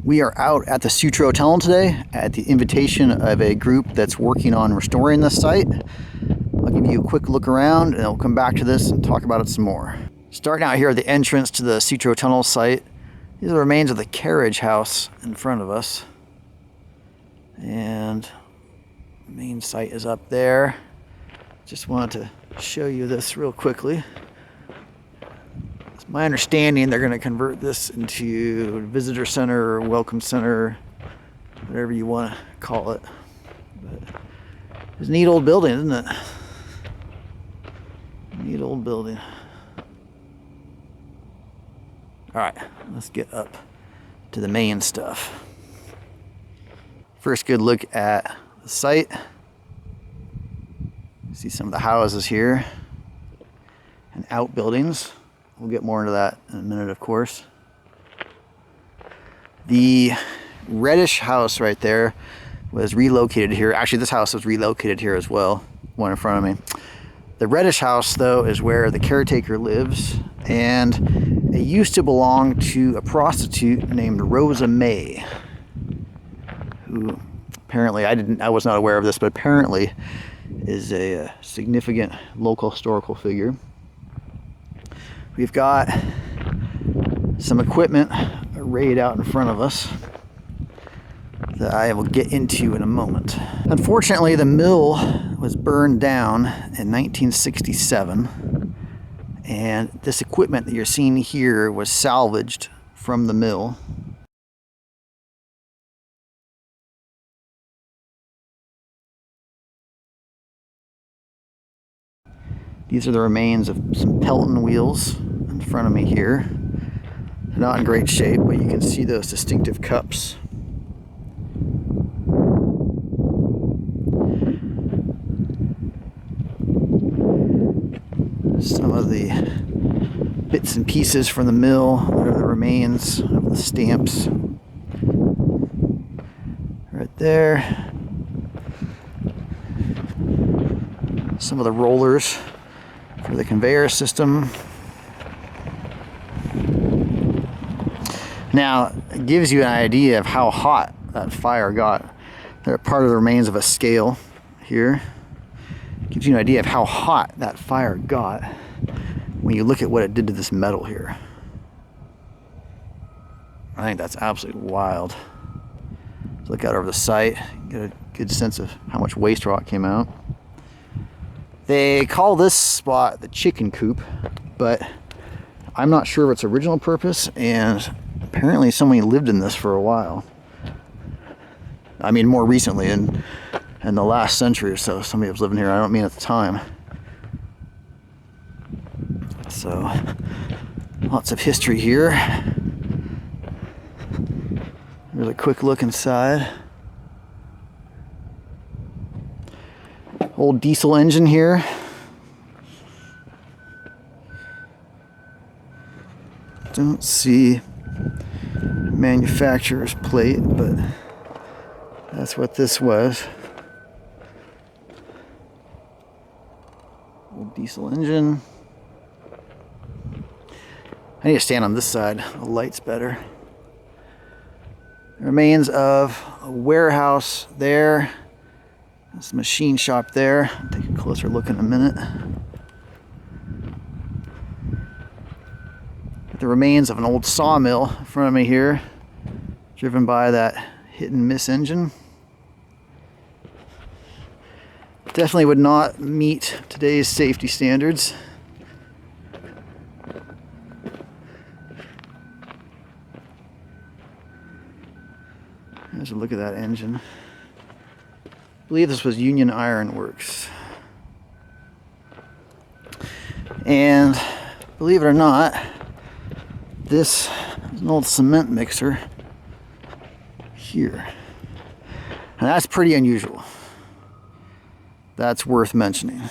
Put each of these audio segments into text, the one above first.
We are out at the Sutro Tunnel today at the invitation of a group that's working on restoring this site. I'll give you a quick look around and I'll come back to this and talk about it some more. Starting out here at the entrance to the Sutro Tunnel site, these are the remains of the carriage house in front of us. And the main site is up there. Just wanted to show you this real quickly. It's my understanding they're going to convert this into a visitor center or welcome center, whatever you want to call it. But it's a neat old building, isn't it? Neat old building. Alright, let's get up to the main stuff. First good look at the site. See some of the houses here and outbuildings. We'll get more into that in a minute, of course. The reddish house right there was relocated here. Actually, this house was relocated here as well, one in front of me. The reddish house, though, is where the caretaker lives, and it used to belong to a prostitute named Rosa May, who apparently, I was not aware of this, but apparently is a significant local historical figure. We've got some equipment arrayed out in front of us that I will get into in a moment. Unfortunately, the mill was burned down in 1967, and this equipment that you're seeing here was salvaged from the mill. These are the remains of some Pelton wheels in front of me here. They're not in great shape, but you can see those distinctive cups. Some of the bits and pieces from the mill. There are the remains of the stamps. Right there. Some of the rollers for the conveyor system. Now, it gives you an idea of how hot that fire got. They're part of the remains of a scale here. Gives you an idea of how hot that fire got when you look at what it did to this metal here. I think that's absolutely wild. Look out over the site, get a good sense of how much waste rock came out. They call this spot the chicken coop, but I'm not sure of its original purpose, and apparently somebody lived in this for a while. I mean, more recently, in the last century or so, somebody was living here. I don't mean at the time. So, lots of history here. Here's a quick look inside. Old diesel engine here. Don't see manufacturer's plate, but that's what this was. Old diesel engine. I need to stand on this side. The light's better. Remains of a warehouse there. There's a machine shop there. I'll take a closer look in a minute. Got the remains of an old sawmill in front of me here, driven by that hit and miss engine. Definitely would not meet today's safety standards. There's a look at that engine. I believe this was Union Iron Works. And believe it or not, this is an old cement mixer here. And that's pretty unusual. That's worth mentioning.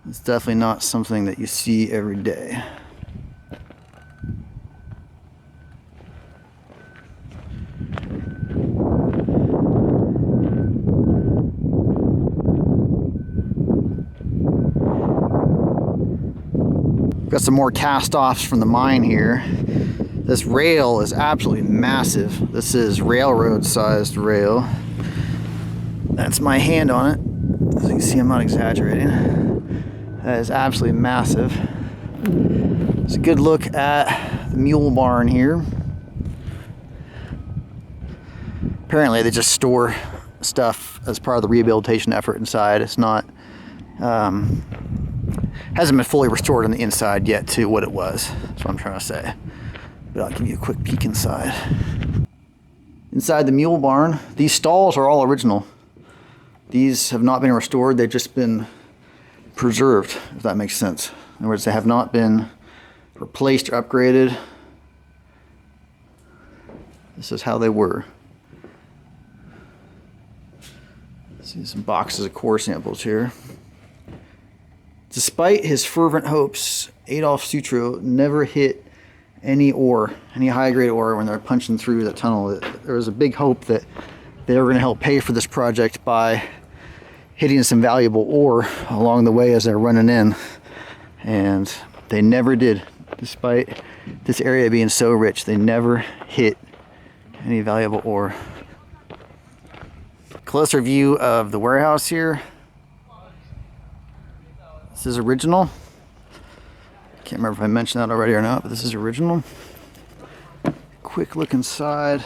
It's definitely not something that you see every day. Got some more cast-offs from the mine here. This rail is absolutely massive. This is railroad-sized rail. That's my hand on it. As you can see, I'm not exaggerating. That is absolutely massive. It's a good look at the mule barn here. Apparently, they just store stuff as part of the rehabilitation effort inside. It's not, hasn't been fully restored on the inside yet to what it was. That's what I'm trying to say. But I'll give you a quick peek inside. Inside the mule barn, these stalls are all original. These have not been restored, they've just been preserved, if that makes sense. In other words, they have not been replaced or upgraded. This is how they were. See some boxes of core samples here. Despite his fervent hopes, Adolph Sutro never hit any ore, any high-grade ore when they're punching through the tunnel. There was a big hope that they were going to help pay for this project by hitting some valuable ore along the way as they're running in. And they never did. Despite this area being so rich, they never hit any valuable ore. Closer view of the warehouse here. This is original. Can't remember if I mentioned that already or not, but this is original. Quick look inside.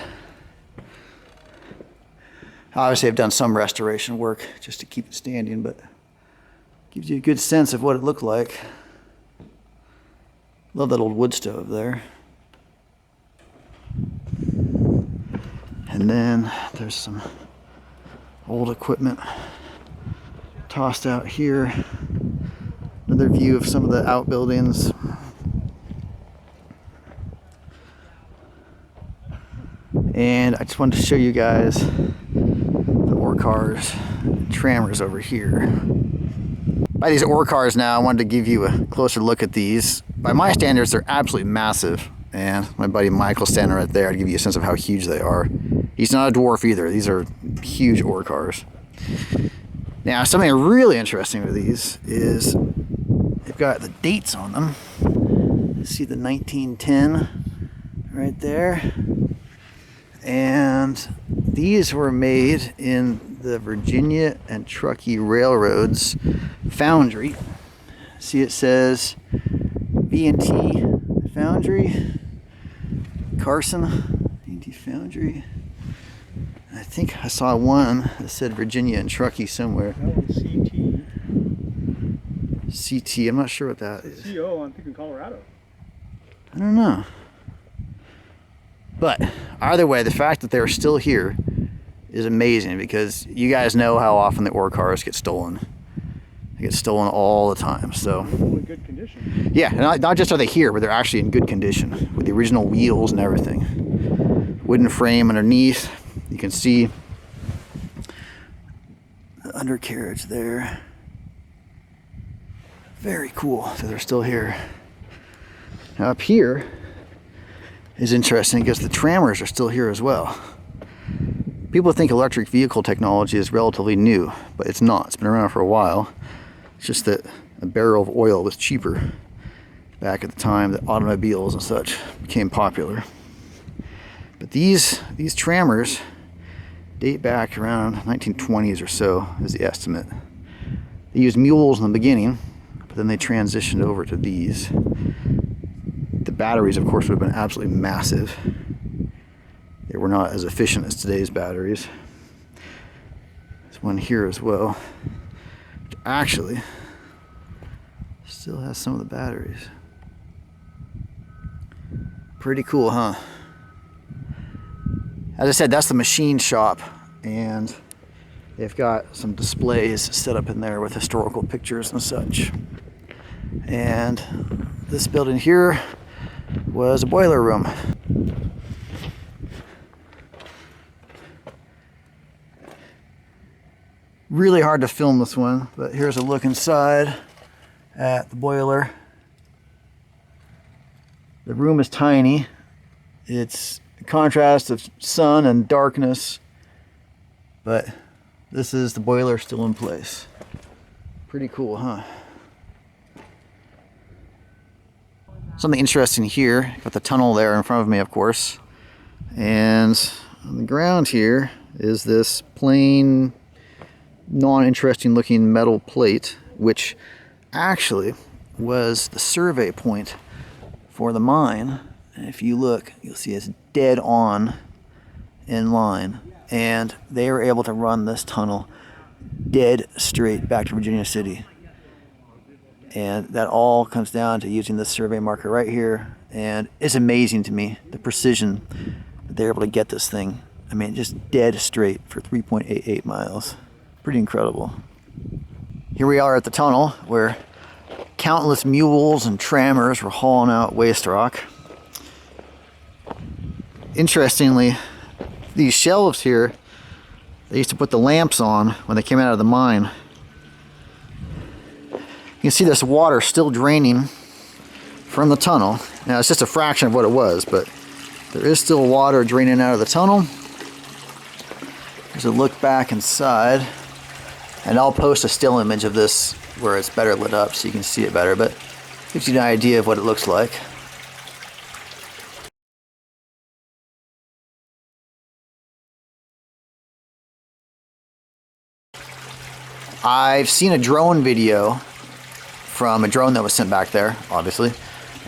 Obviously, I've done some restoration work just to keep it standing, but gives you a good sense of what it looked like. Love that old wood stove there. And then there's some old equipment tossed out here. Another view of some of the outbuildings. And I just wanted to show you guys the ore cars, trammers over here. By these ore cars now, I wanted to give you a closer look at these. By my standards, they're absolutely massive. And my buddy Michael's standing right there to give you a sense of how huge they are. He's not a dwarf either. These are huge ore cars. Now, something really interesting with these is they've got the dates on them. You see the 1910 right there. And these were made in the Virginia and Truckee Railroad's foundry. See, it says B&T Foundry, Carson, B&T Foundry. I think I saw one that said Virginia and Truckee somewhere. That one's CT. CT, I'm not sure what that is. CO, I'm thinking Colorado. I don't know. But either way, the fact that they're still here is amazing because you guys know how often the ore cars get stolen. They get stolen all the time. So in good condition. Yeah, not just are they here, but they're actually in good condition with the original wheels and everything. Wooden frame underneath. You can see the undercarriage there. Very cool that they're still here. Now up here is interesting because the trammers are still here as well. People think electric vehicle technology is relatively new, but it's not. It's been around for a while. It's just that a barrel of oil was cheaper back at the time that automobiles and such became popular. But these trammers date back around 1920s or so is the estimate. They used mules in the beginning, but then they transitioned over to these. The batteries, of course, would have been absolutely massive. They were not as efficient as today's batteries. There's one here as well, which actually still has some of the batteries. Pretty cool, huh? As I said, that's the machine shop, and they've got some displays set up in there with historical pictures and such. And this building here was a boiler room. Really hard to film this one, but here's a look inside at the boiler. The room is tiny. It's a contrast of sun and darkness, but this is the boiler still in place. Pretty cool, huh? something interesting here. Got the tunnel there in front of me, of course. And on the ground here is this plain, non-interesting looking metal plate, which actually was the survey point for the mine. And if you look, you'll see it's dead on in line. And they were able to run this tunnel dead straight back to Virginia City. And that all comes down to using this survey marker right here. And it's amazing to me, the precision that they're able to get this thing. I mean, just dead straight for 3.88 miles. Pretty incredible. Here we are at the tunnel where countless mules and trammers were hauling out waste rock. Interestingly, these shelves here, they used to put the lamps on when they came out of the mine. You can see this water still draining from the tunnel. Now it's just a fraction of what it was, but there is still water draining out of the tunnel. There's a look back inside, and I'll post a still image of this where it's better lit up so you can see it better, but gives you an idea of what it looks like. I've seen a drone video from a drone that was sent back there, obviously,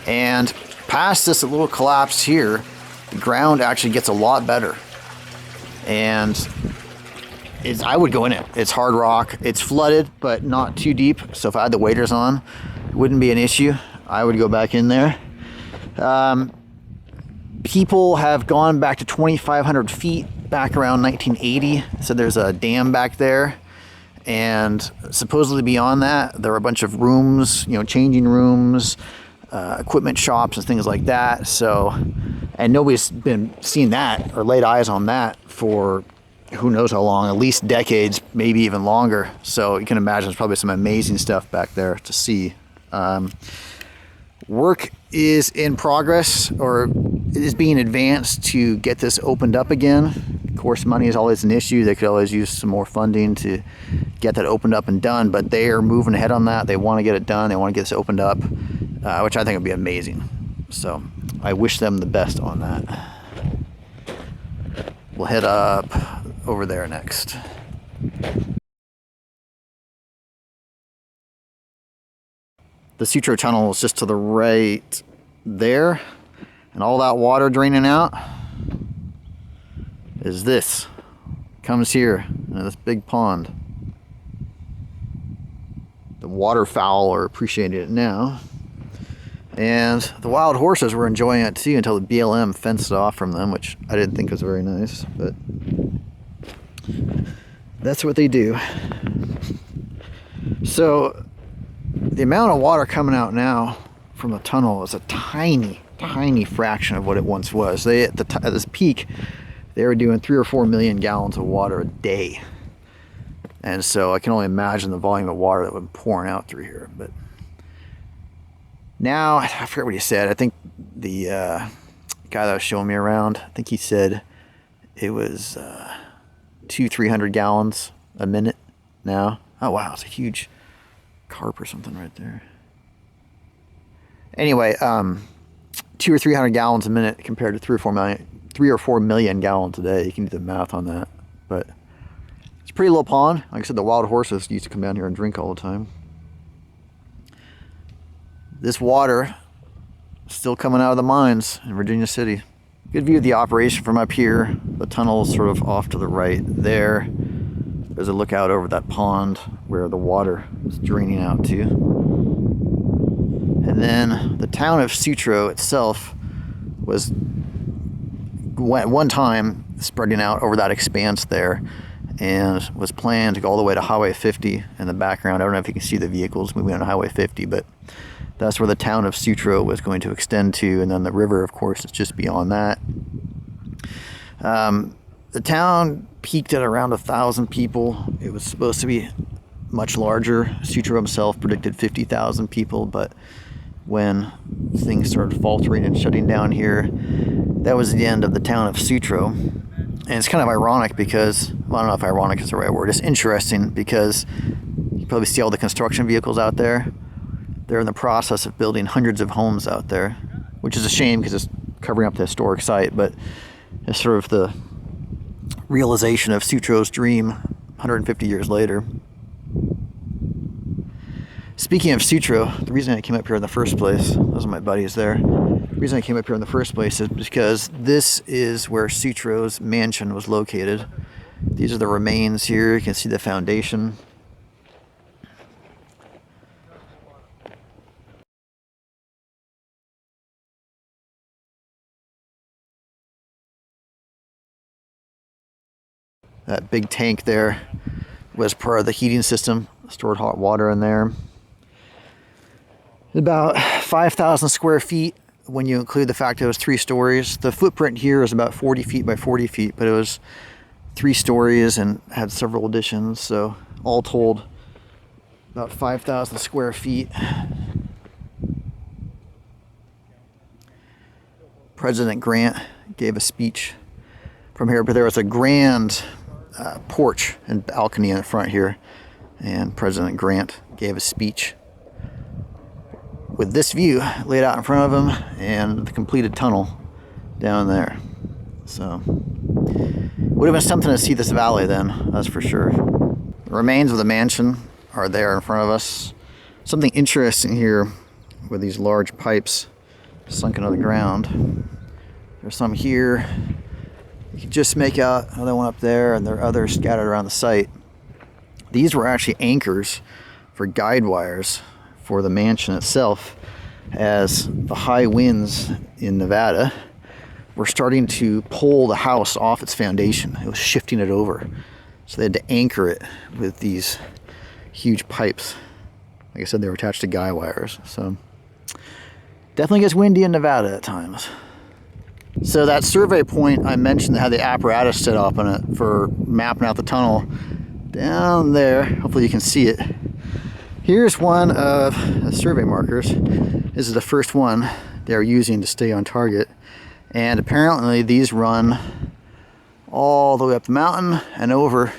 and past this little collapse here, the ground actually gets a lot better. And I would go in it. It's hard rock. It's flooded, but not too deep. So if I had the waders on, it wouldn't be an issue. I would go back in there. People have gone back to 2,500 feet back around 1980. So there's a dam back there. And supposedly beyond that, there are a bunch of rooms, changing rooms, equipment shops and things like that. So, and nobody's been seeing that or laid eyes on that for who knows how long, at least decades, maybe even longer. So you can imagine there's probably some amazing stuff back there to see. Work is in progress, or is being advanced to get this opened up again. Of course, money is always an issue. They could always use some more funding to get that opened up and done, but they are moving ahead on that. They want to get it done. They want to get this opened up, which I think would be amazing. So I wish them the best on that. We'll head up over there next. The Sutro Tunnel is just to the right there, and all that water draining out is this. Comes here, this big pond. The waterfowl are appreciating it now. And the wild horses were enjoying it too until the BLM fenced it off from them, which I didn't think was very nice, but that's what they do. So the amount of water coming out now from the tunnel is a tiny fraction of what it once was. They at this peak, they were doing 3 or 4 million gallons of water a day. And so I can only imagine the volume of water that would be pouring out through here. But now, I forget what he said. I think the guy that was showing me around, I think he said it was 200-300 gallons a minute now. Oh wow, it's a huge carp or something right there. Anyway, 200 or 300 gallons a minute compared to 3 or 4 million gallons a day. You can do the math on that. But it's a pretty little pond. Like I said, the wild horses used to come down here and drink all the time. This water is still coming out of the mines in Virginia City. Good view of the operation from up here. The tunnel's sort of off to the right there. There's a lookout over that pond where the water is draining out to. And then the town of Sutro itself was at one time spreading out over that expanse there, and was planned to go all the way to Highway 50 in the background. I don't know if you can see the vehicles moving on Highway 50, but that's where the town of Sutro was going to extend to, and then the river, of course, is just beyond that. The town peaked at around 1,000 people. It was supposed to be much larger. Sutro himself predicted 50,000 people, but when things started faltering and shutting down here, that was the end of the town of Sutro. And it's kind of ironic because, well, I don't know if ironic is the right word. It's interesting because you probably see all the construction vehicles out there. they're in the process of building hundreds of homes out there, which is a shame because it's covering up the historic site, but it's sort of the realization of Sutro's dream 150 years later. Speaking of Sutro, the reason I came up here in the first place, those are my buddies there. The reason I came up here in the first place is because this is where Sutro's mansion was located. These are the remains here. You can see the foundation. That big tank there was part of the heating system, stored hot water in there. About 5,000 square feet when you include the fact that it was 3 stories. The footprint here is about 40 feet by 40 feet, but it was 3 stories and had several additions. So all told, about 5,000 square feet. President Grant gave a speech from here, but there was a grand porch and balcony in the front here, and President Grant gave a speech with this view laid out in front of him and the completed tunnel down there. So would have been something to see this valley then, that's for sure. The remains of the mansion are there in front of us. Something interesting here with these large pipes sunk into the ground. There's some here. You can just make out another one up there, and there are others scattered around the site. These were actually anchors for guide wires for the mansion itself, as the high winds in Nevada were starting to pull the house off its foundation. It was shifting it over. So they had to anchor it with these huge pipes. Like I said, they were attached to guy wires. So definitely gets windy in Nevada at times. So that survey point I mentioned that had the apparatus set up on it for mapping out the tunnel, down there, hopefully you can see it. Here's one of the survey markers. This is the first one they're using to stay on target. And apparently these run all the way up the mountain and over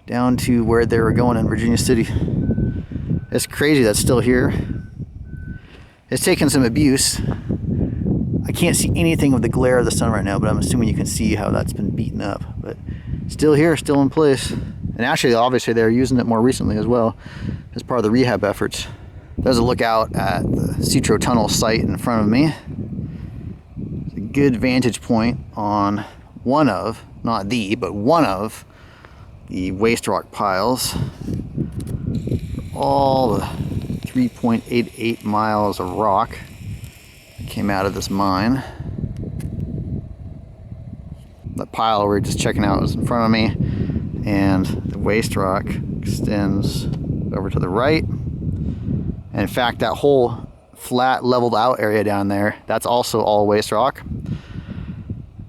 down to where they were going in Virginia City. It's crazy that's still here. It's taken some abuse. I can't see anything with the glare of the sun right now, but I'm assuming you can see how that's been beaten up. But still here, still in place. And actually, obviously, they're using it more recently as well as part of the rehab efforts. There's a look out at the Sutro Tunnel site in front of me. It's a good vantage point on one of, not the, but one of the waste rock piles. All the 3.88 miles of rock that came out of this mine. The pile we're just checking out is in front of me, and the waste rock extends over to the right. And in fact, that whole flat leveled out area down there, that's also all waste rock.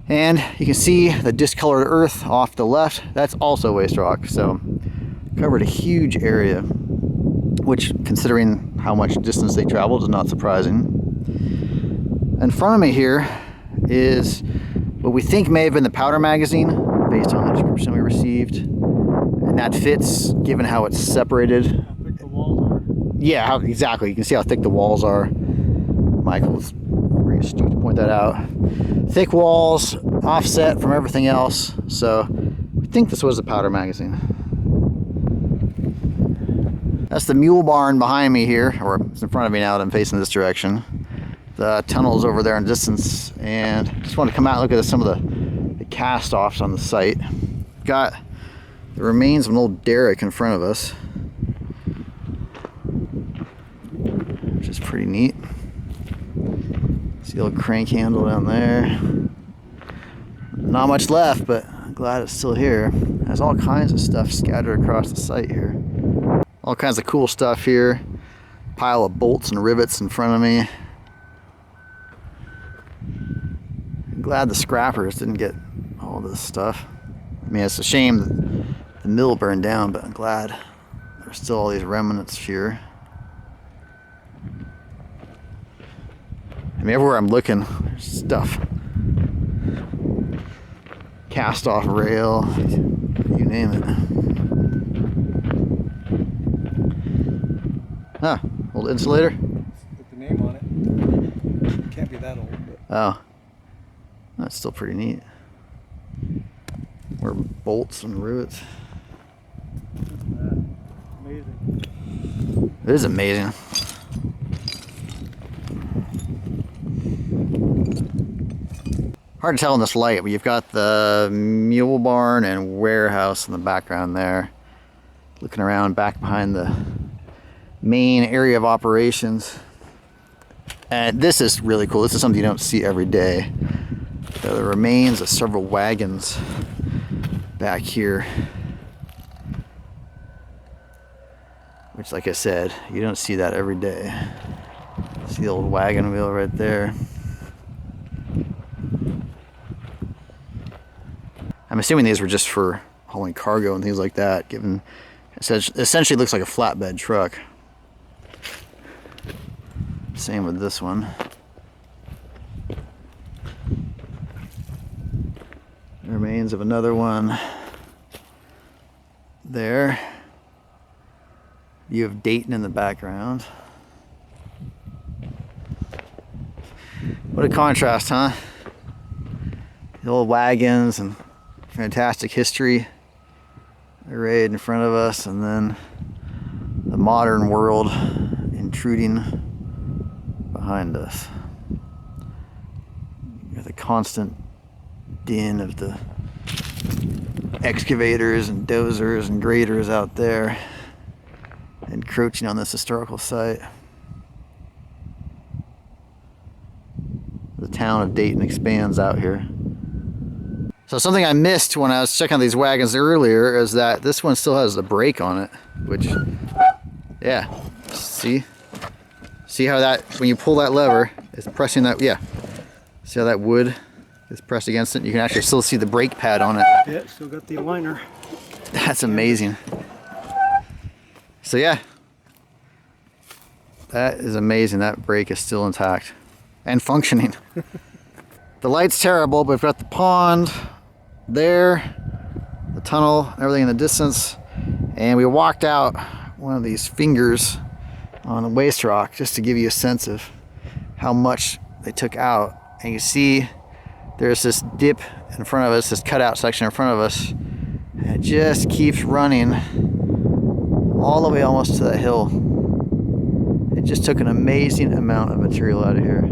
And you can see the discolored earth off the left, that's also waste rock. So covered a huge area, which, considering how much distance they traveled, is not surprising. In front of me here is what we think may have been the powder magazine, based on the description we received. And that fits, given how it's separated. How thick the walls are. Yeah, exactly. You can see how thick the walls are. Michael's very astute to point that out. Thick walls, offset from everything else. So we think this was the powder magazine. That's the Mule barn behind me here, or it's in front of me now that I'm facing this direction. The tunnel's over there in the distance, and just want to come out and look at some of the cast-offs on the site. Got the remains of an old derrick in front of us, which is pretty neat. See the old crank handle down there. Not much left, but I'm glad it's still here. There's all kinds of stuff scattered across the site here. All kinds of cool stuff here. Pile of bolts and rivets in front of me. I'm glad the scrappers didn't get all this stuff. I mean, it's a shame that the mill burned down, but I'm glad there's still all these remnants here. I mean, everywhere I'm looking, there's stuff. Cast off rail, you name it. Ah, Old insulator? Put the name on it. Can't be that old, but Oh. That's still pretty neat. More bolts and rivets. amazing. It is amazing. Hard to tell in this light, but you've got the mule barn and warehouse in the background there. Looking around back behind the main area of operations. And this is really cool. This is something you don't see every day. There are the remains of several wagons back here. Which, like I said, you don't see that every day. See the old wagon wheel right there. I'm assuming these were just for hauling cargo and things like that, given it essentially looks like a flatbed truck. Same with this one. Remains of another one there. You have Dayton in the background. What a contrast, huh? The old wagons and fantastic history arrayed in front of us, and then the modern world intruding behind us. You got the constant din of the excavators and dozers and graders out there encroaching on this historical site. The town of Dayton expands out here. So something I missed when I was checking out these wagons earlier is that this one still has the brake on it, which, yeah, see how that, when you pull that lever, it's pressing that, yeah. See how that wood is pressed against it? You can actually still see the brake pad on it. yeah, still got the aligner. That's amazing. So yeah, that is amazing. That brake is still intact and functioning. The light's terrible, but we've got the pond there, the tunnel, everything in the distance, and we walked out one of these fingers on the waste rock just to give you a sense of how much they took out. And you see there's this dip in front of us, this cutout section in front of us, and it just keeps running all the way almost to that hill. It just took an amazing amount of material out of here.